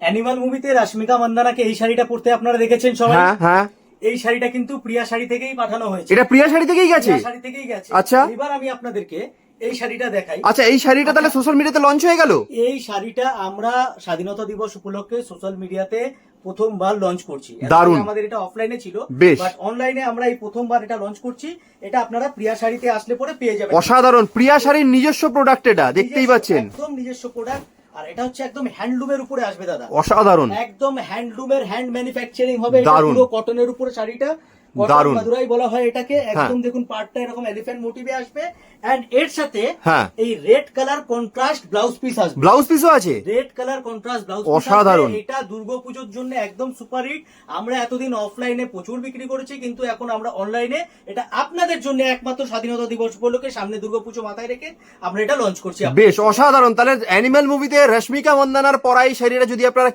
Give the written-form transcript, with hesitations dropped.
Animal মুভিতে রাশ্মিকা মান্দানাকে এই শাড়িটা পরতে আপনারা দেখেছেন সবাই। হ্যাঁ হ্যাঁ, এই শাড়িটা কিন্তু প্রিয়া শাড়ি থেকেই পাঠানো হয়েছে। এটা প্রিয়া শাড়ি থেকেই গেছে। প্রিয়া শাড়ি থেকেই গেছে। আচ্ছা। এবার আমি আপনাদেরকে এই শাড়িটা দেখাই। আচ্ছা, এই শাড়িটা তাহলে সোশ্যাল মিডিয়াতে লঞ্চ হয়ে গেল। এই শাড়িটা আমরা স্বাধীনতা দিবস উপলক্ষে সোশ্যাল মিডিয়াতে প্রথমবার লঞ্চ করছি। দারুণ। আমাদের এটা অফলাইনে ছিল, বেশ। বাট অনলাইনে আমরা এই প্রথমবার এটা লঞ্চ করছি। এটা আপনারা প্রিয়া শাড়িতে আসলে পরে পেয়ে যাবেন। অসাধারণ, প্রিয়া শাড়ির নিজস্ব প্রোডাক্ট, এটা দেখতেই পাচ্ছেন, একদম নিজস্ব প্রোডাক্ট। আর এটা হচ্ছে একদম হ্যান্ডলুমের উপরে আসবে দাদা। অসাধারণ, একদম হ্যান্ডলুমের, হ্যান্ড ম্যানুফ্যাকচারিং হবে। এটা দারুণ। পুরো কটনের উপরে শাড়িটা, দারুণ। মাদুরাই বলা হয় এটাকে। একদম দেখুন পার্টটা এরকম এলিফ্যান্ট মোটিভে আসবে, এন্ড এর সাথে হ্যাঁ। এই red colour contrast blouse piece আসবে। ব্লাউজ পিসও আছে। রেড কালার কন্ট্রাস্ট ব্লাউজ অসাধারণ। এটা দুর্গাপুজোর জন্য একদম সুপার হিট। আমরা এতদিন অফলাইনে প্রচুর বিক্রি করেছি, কিন্তু এখন আমরা অনলাইনে এটা আপনাদের জন্য একমাত্র স্বাধীনতা দিবস উপলক্ষে সামনে দুর্গাপুজো মাথায় রেখে আমরা এটা লঞ্চ করছি। বেশ অসাধারণ। তাহলে অ্যানিমাল মুভিতে রশ্মিকা মন্দানার পরা এই শাড়িটা যদি আপনারা